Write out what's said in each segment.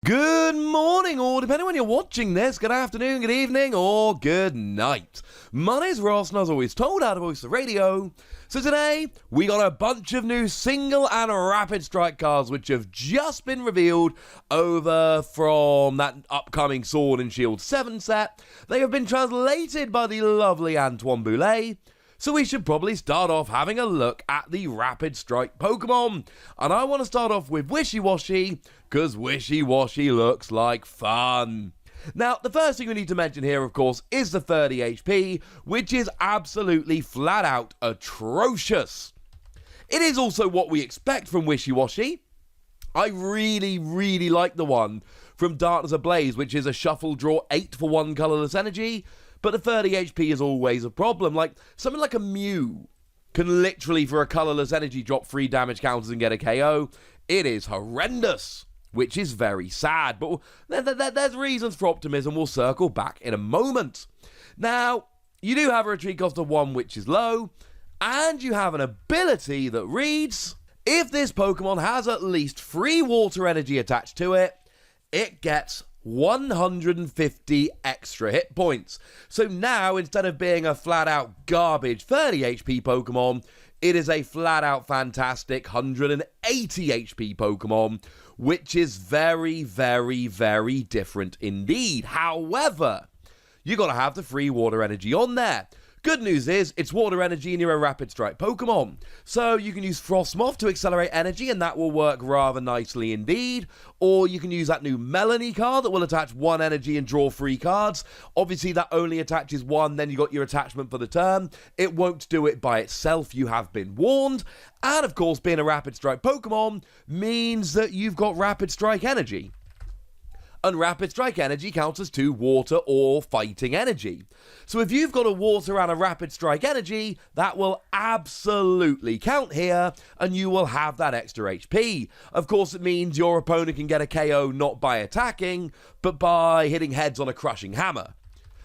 Good morning, or depending on when you're watching this, good afternoon, good evening, or good night. My name's Ross, and as always told out of Voice of Radio. So today, we got a bunch of new single and rapid strike cards which have just been revealed over from that upcoming Sword and Shield 7 set. They have been translated by the lovely Antoine Boulet. So we should probably start off having a look at the Rapid Strike Pokemon. And I want to start off with Wishiwashi, because Wishiwashi looks like fun. Now, the first thing we need to mention here, of course, is the 30 HP, which is absolutely flat out atrocious. It is also what we expect from Wishiwashi. I really like the one from Darkness Ablaze, which is a shuffle draw 8 for 1 colourless energy. But the 30 HP is always a problem. Like, something like a Mew can literally, for a colourless energy, drop 3 damage counters and get a KO. It is horrendous, which is very sad. But there's reasons for optimism. We'll circle back in a moment. Now, you do have a retreat cost of 1, which is low. And you have an ability that reads, if this Pokemon has at least 3 water energy attached to it, it gets 150 extra hit points. So now, instead of being a flat-out garbage 30 HP Pokemon, it is a flat-out fantastic 180 HP Pokemon, which is very different indeed. However, you got to have the free water energy on there. Good news is, it's water energy and you're a Rapid Strike Pokemon. So you can use Frostmoth to accelerate energy and that will work rather nicely indeed. Or you can use that new Melanie card that will attach 1 energy and draw 3 cards. Obviously that only attaches 1, then you got your attachment for the turn. It won't do it by itself, you have been warned. And of course, being a Rapid Strike Pokemon means that you've got Rapid Strike energy. And Rapid Strike energy counts as 2 water or fighting energy. So if you've got a water and a Rapid Strike energy, that will absolutely count here, and you will have that extra HP. Of course, it means your opponent can get a KO not by attacking, but by hitting heads on a Crushing Hammer.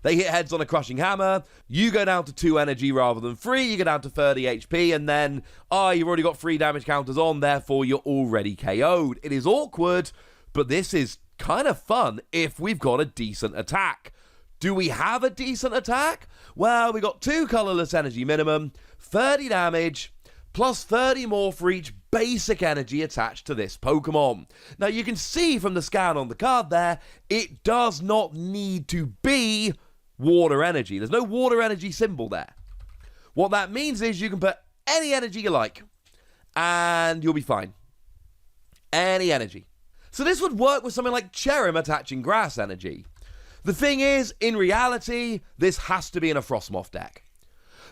They hit heads on a Crushing Hammer, you go down to 2 energy rather than 3, you go down to 30 HP, and then, you've already got 3 damage counters on, therefore you're already KO'd. It is awkward, but this is kind of fun if we've got a decent attack. Do we have a decent attack? Well, we got 2 colourless energy minimum, 30 damage, plus 30 more for each basic energy attached to this Pokemon. Now, you can see from the scan on the card there, it does not need to be water energy. There's no water energy symbol there. What that means is you can put any energy you like, and you'll be fine. Any energy. So this would work with something like Cherrim attaching grass energy. The thing is, in reality, this has to be in a Frostmoth deck.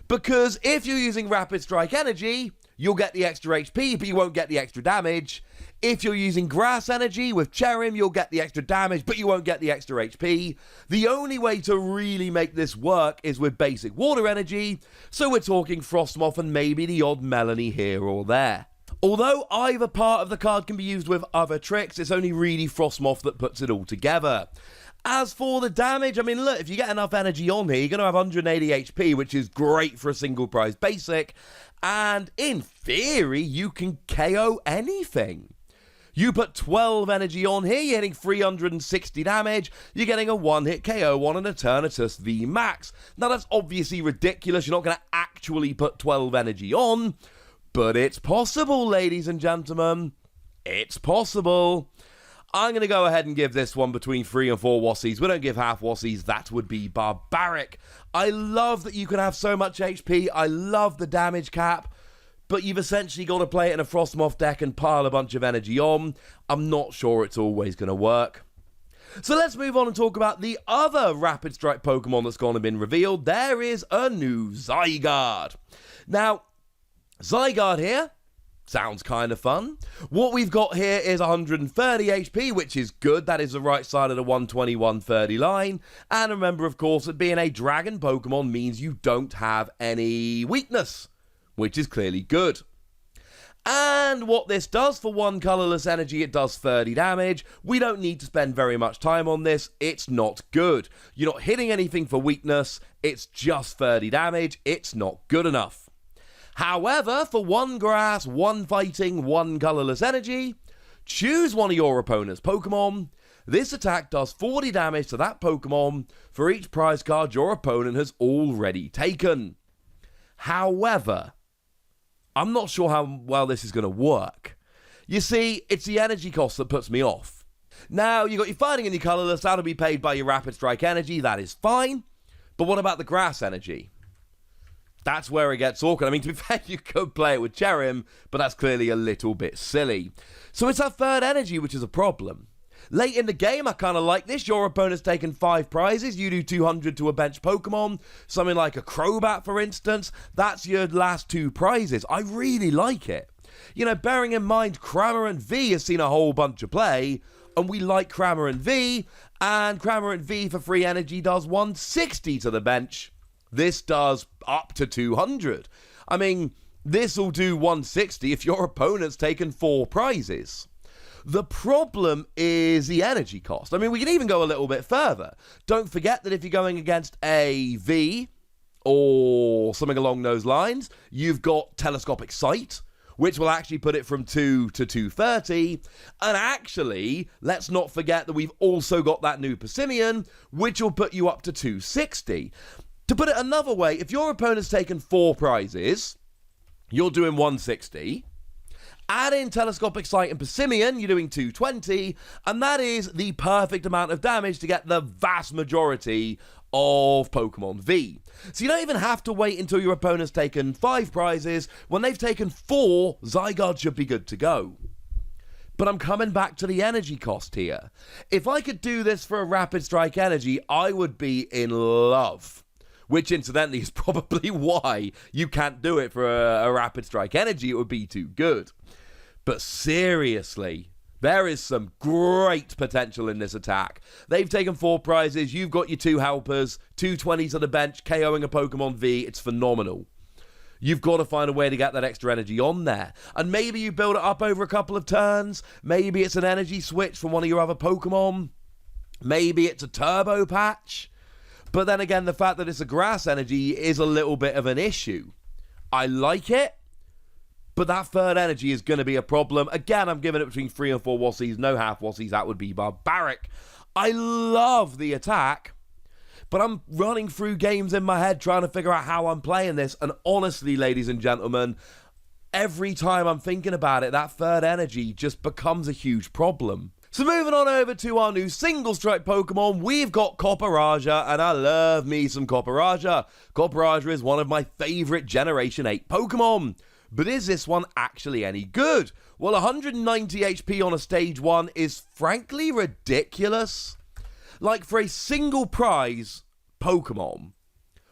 Because if you're using Rapid Strike energy, you'll get the extra HP, but you won't get the extra damage. If you're using grass energy with Cherrim, you'll get the extra damage, but you won't get the extra HP. The only way to really make this work is with basic water energy, so we're talking Frostmoth and maybe the odd Melanie here or there. Although either part of the card can be used with other tricks, it's only really Frostmoth that puts it all together. As for the damage, I mean, look, if you get enough energy on here, you're going to have 180 HP, which is great for a single prize basic. And in theory, you can KO anything. You put 12 energy on here, you're hitting 360 damage, you're getting a 1-hit KO on an Eternatus V Max. Now, that's obviously ridiculous. You're not going to actually put 12 energy on. But it's possible, ladies and gentlemen. It's possible. I'm going to go ahead and give this one between 3 and 4 Wassies. We don't give half Wassies. That would be barbaric. I love that you can have so much HP. I love the damage cap. But you've essentially got to play it in a Frostmoth deck and pile a bunch of energy on. I'm not sure it's always going to work. So let's move on and talk about the other Rapid Strike Pokemon that's gone and been revealed. There is a new Zygarde. Now, Zygarde here, sounds kind of fun. What we've got here is 130 HP, which is good. That is the right side of the 120-130 line. And remember, of course, that being a dragon Pokemon means you don't have any weakness, which is clearly good. And what this does for 1 colourless energy, it does 30 damage. We don't need to spend very much time on this. It's not good. You're not hitting anything for weakness. It's just 30 damage. It's not good enough. However, for 1 grass, 1 fighting, 1 colourless energy, choose one of your opponent's Pokemon, This attack does 40 damage to that Pokemon for each prize card your opponent has already taken. However, I'm not sure how well this is going to work. You see, it's the energy cost that puts me off. Now, you got your fighting and your colourless, that'll be paid by your Rapid Strike energy, that is fine. But what about the grass energy? That's where it gets awkward. I mean, to be fair, you could play it with Cherim, but that's clearly a little bit silly. So it's that third energy which is a problem. Late in the game, I kind of like this. Your opponent's taken 5 prizes. You do 200 to a bench Pokemon. Something like a Crobat, for instance. That's your last 2 prizes. I really like it. You know, bearing in mind, Cramorant V has seen a whole bunch of play, and we like Cramorant V, and Cramorant V for free energy does 160 to the bench. This does up to 200. I mean, this will do 160 if your opponent's taken 4 prizes. The problem is the energy cost. I mean, we can even go a little bit further. Don't forget that if you're going against a V or something along those lines, you've got Telescopic Sight, which will actually put it from 2 to 230. And actually, let's not forget that we've also got that new Persimmon, which will put you up to 260. To put it another way, if your opponent's taken 4 prizes, you're doing 160. Add in Telescopic Sight and Persimmon, you're doing 220, and that is the perfect amount of damage to get the vast majority of Pokemon V. So you don't even have to wait until your opponent's taken 5 prizes. When they've taken 4, Zygarde should be good to go. But I'm coming back to the energy cost here. If I could do this for a Rapid Strike energy, I would be in love. Which, incidentally, is probably why you can't do it for a Rapid Strike energy. It would be too good. But seriously, there is some great potential in this attack. They've taken 4 prizes. You've got your 2 helpers, 220 to the bench, KOing a Pokemon V. It's phenomenal. You've got to find a way to get that extra energy on there. And maybe you build it up over a couple of turns. Maybe it's an energy switch from one of your other Pokemon. Maybe it's a turbo patch. But then again, the fact that it's a grass energy is a little bit of an issue. I like it, but that third energy is going to be a problem. Again, I'm giving it between 3 and 4 Wassies, no half Wassies. That would be barbaric. I love the attack, but I'm running through games in my head trying to figure out how I'm playing this. And honestly, ladies and gentlemen, every time I'm thinking about it, that third energy just becomes a huge problem. So moving on over to our new single strike Pokemon, we've got Copperajah, and I love me some Copperajah. Copperajah is one of my favourite Generation 8 Pokemon. But is this one actually any good? Well, 190 HP on a stage 1 is frankly ridiculous. Like, for a single prize Pokemon,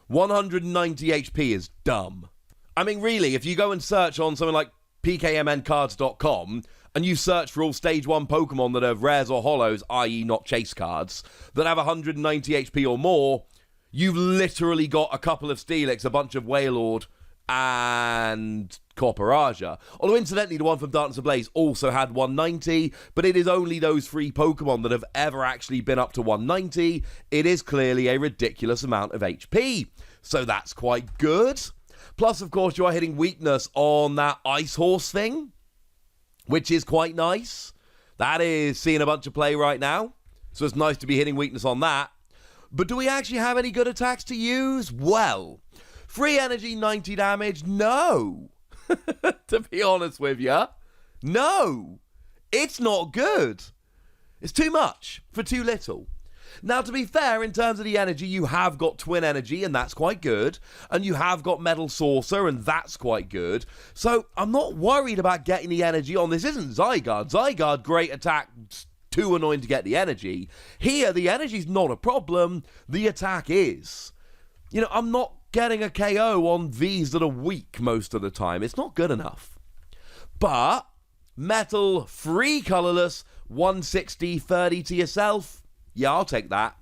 190 HP is dumb. I mean, really, if you go and search on something like PKMNcards.com, and you search for all stage 1 Pokemon that have rares or holos, i.e. not chase cards, that have 190 HP or more, you've literally got a couple of Steelix, a bunch of Wailord, and Copperajah. Although, incidentally, the one from Darkness Ablaze also had 190, but it is only those 3 Pokemon that have ever actually been up to 190. It is clearly a ridiculous amount of HP, so that's quite good. Plus, of course, you are hitting weakness on that Ice Horse thing, which is quite nice. That is seeing a bunch of play right now, so it's nice to be hitting weakness on that. But do we actually have any good attacks to use? Well, free energy, 90 damage? No. To be honest with you, no. It's not good. It's too much for too little. Now, to be fair, in terms of the energy, you have got Twin Energy, and that's quite good. And you have got Metal Saucer, and that's quite good. So, I'm not worried about getting the energy on. This isn't Zygarde. Zygarde, great attack, too annoying to get the energy. Here, the energy's not a problem. The attack is. You know, I'm not getting a KO on Vs that are weak most of the time. It's not good enough. But, Metal, free colourless, 160, 30 to yourself. Yeah, I'll take that.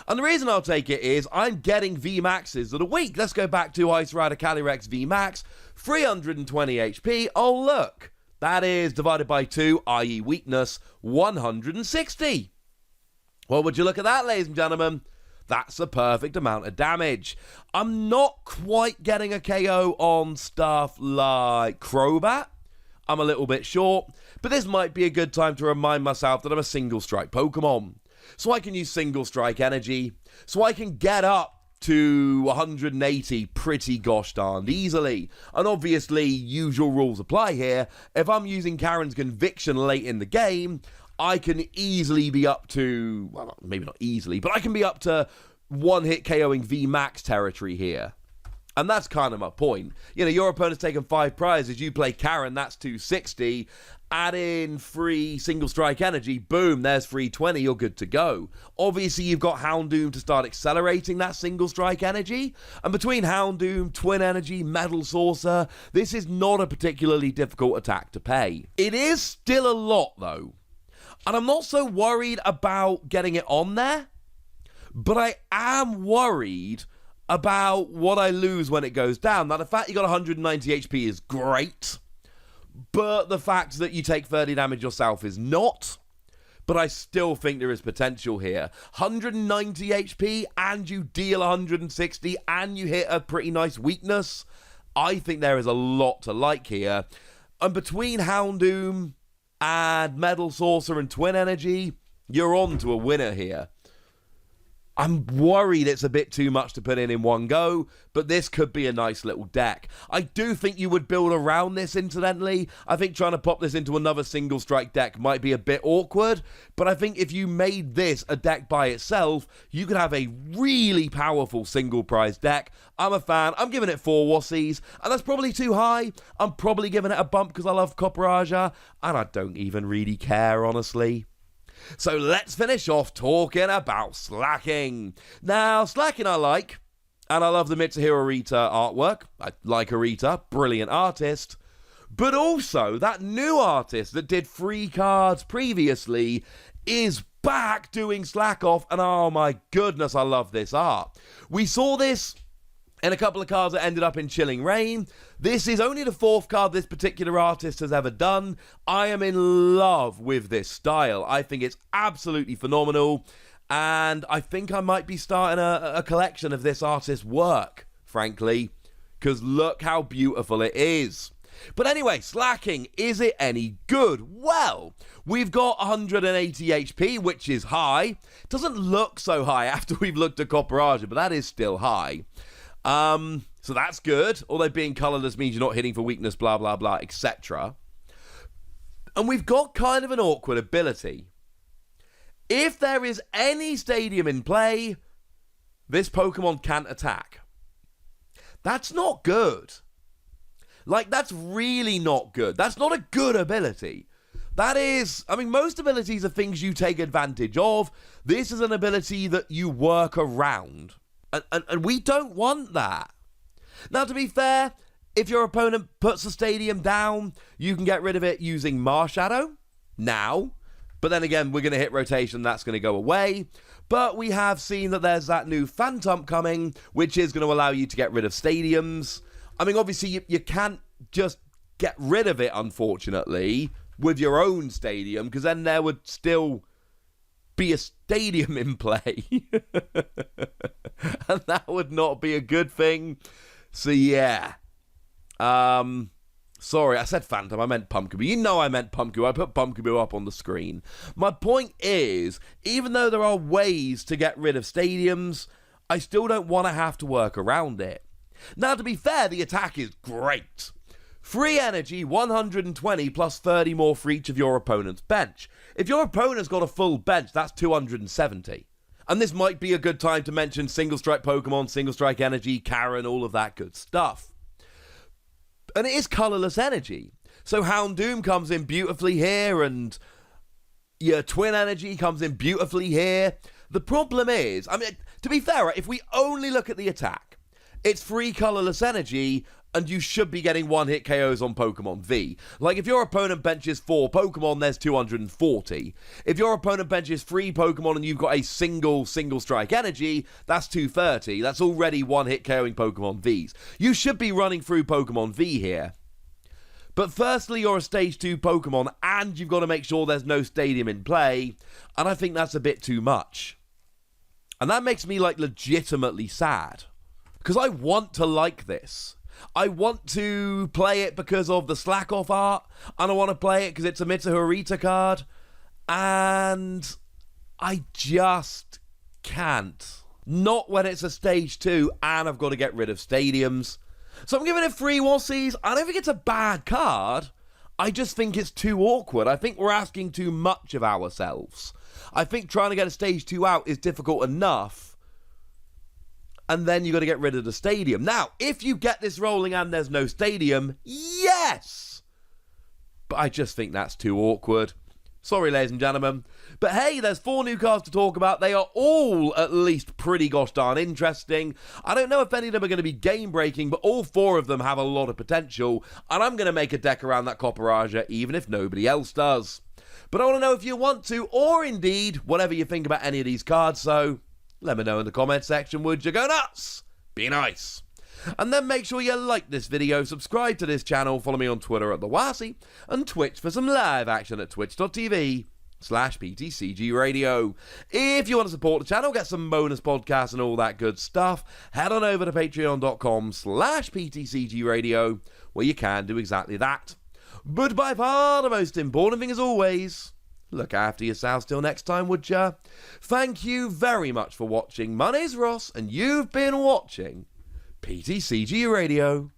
And the reason I'll take it is I'm getting VMAXs that are weak. Let's go back to Ice Rider Calyrex VMAX. 320 HP. Oh, look. That is divided by 2, i.e. weakness, 160. Well, would you look at that, ladies and gentlemen? That's a perfect amount of damage. I'm not quite getting a KO on stuff like Crobat. I'm a little bit short. But this might be a good time to remind myself that I'm a single strike Pokemon. So I can use single strike energy, so I can get up to 180 pretty gosh darned easily. And obviously, usual rules apply here. If I'm using Karen's Conviction late in the game, I can easily be up to, well, maybe not easily, but I can be up to one-hit KOing VMAX territory here. And that's kind of my point. You know, your opponent's taken 5 prizes, you play Karen, that's 260. Add in free single strike energy, boom, there's 320, you're good to go. Obviously, you've got Houndoom to start accelerating that single strike energy. And between Houndoom, Twin Energy, Metal Saucer, this is not a particularly difficult attack to pay. It is still a lot, though. And I'm not so worried about getting it on there, but I am worried about what I lose when it goes down. Now, the fact you got 190 HP is great, but the fact that you take 30 damage yourself is not. But I still think there is potential here. 190 HP and you deal 160 and you hit a pretty nice weakness. I think there is a lot to like here. And between Houndoom and Metal Saucer and Twin Energy, you're on to a winner here. I'm worried it's a bit too much to put in one go, but this could be a nice little deck. I do think you would build around this, incidentally. I think trying to pop this into another single strike deck might be a bit awkward, but I think if you made this a deck by itself, you could have a really powerful single prize deck. I'm a fan. I'm giving it 4 wussies, and that's probably too high. I'm probably giving it a bump because I love Copperajah, and I don't even really care, honestly. So let's finish off talking about Slaking. Now, Slaking I like, and I love the Mitsuhiro Arita artwork. I like Arita, brilliant artist. But also, that new artist that did 3 cards previously is back doing Slack Off, and oh my goodness, I love this art. We saw this in a couple of cards that ended up in Chilling Reign. This is only the 4th card this particular artist has ever done. I am in love with this style. I think it's absolutely phenomenal. And I think I might be starting a collection of this artist's work, frankly. Because look how beautiful it is. But anyway, Slaking, is it any good? Well, we've got 180 HP, which is high. Doesn't look so high after we've looked at Copperajah, but that is still high. So that's good, although being colourless means you're not hitting for weakness, blah, blah, blah, etc. And we've got kind of an awkward ability. If there is any stadium in play, this Pokemon can't attack. That's not good. Like, that's really not good. That's not a good ability. That is, I mean, most abilities are things you take advantage of. This is an ability that you work around. And we don't want that. Now, to be fair, if your opponent puts a stadium down, you can get rid of it using Marshadow now. But then again, we're going to hit rotation, that's going to go away. But we have seen that there's that new Phantom coming, which is going to allow you to get rid of stadiums. I mean, obviously, you can't just get rid of it, unfortunately, with your own stadium, because then there would still be a stadium in play. And that would not be a good thing. So yeah. Sorry, I said Phantom, I meant Pumpkaboo. You know I meant Pumpkaboo. I put Pumpkaboo up on the screen. My point is, even though there are ways to get rid of stadiums, I still don't want to have to work around it. Now, to be fair, the attack is great. Free energy, 120 plus 30 more for each of your opponent's bench. If your opponent's got a full bench, that's 270. And this might be a good time to mention Single Strike Pokemon, Single Strike Energy, Karen, all of that good stuff. And it is colourless energy. So Houndoom comes in beautifully here, and your Twin Energy comes in beautifully here. The problem is, I mean, to be fair, if we only look at the attack, it's free colourless energy, and you should be getting one-hit KOs on Pokemon V. Like, if your opponent benches 4 Pokemon, there's 240. If your opponent benches 3 Pokemon and you've got a single strike energy, that's 230. That's already one-hit KOing Pokemon Vs. You should be running through Pokemon V here. But firstly, you're a Stage 2 Pokemon, and you've got to make sure there's no stadium in play, and I think that's a bit too much. And that makes me, like, legitimately sad. Because I want to like this. I want to play it because of the Slack Off art, and I want to play it because it's a Mitsuharita card, and I just can't. Not when it's a stage 2 and I've got to get rid of stadiums. So I'm giving it 3 Wassies. I don't think it's a bad card. I just think it's too awkward. I think we're asking too much of ourselves. I think trying to get a stage 2 out is difficult enough. And then you got to get rid of the stadium. Now, if you get this rolling and there's no stadium, yes! But I just think that's too awkward. Sorry, ladies and gentlemen. But hey, there's 4 new cards to talk about. They are all at least pretty gosh darn interesting. I don't know if any of them are going to be game-breaking, but all 4 of them have a lot of potential. And I'm going to make a deck around that Copperajah, even if nobody else does. But I want to know if you want to, or indeed, whatever you think about any of these cards. So, let me know in the comment section, would you? Go nuts! Be nice! And then make sure you like this video, subscribe to this channel, follow me on Twitter at @TheWassie, and Twitch for some live action at twitch.tv/PTCG Radio. If you want to support the channel, get some bonus podcasts and all that good stuff, head on over to patreon.com/PTCG Radio, where you can do exactly that. But by far the most important thing as always, look after yourselves till next time, would ya? Thank you very much for watching. My name's Ross, and you've been watching PTCG Radio.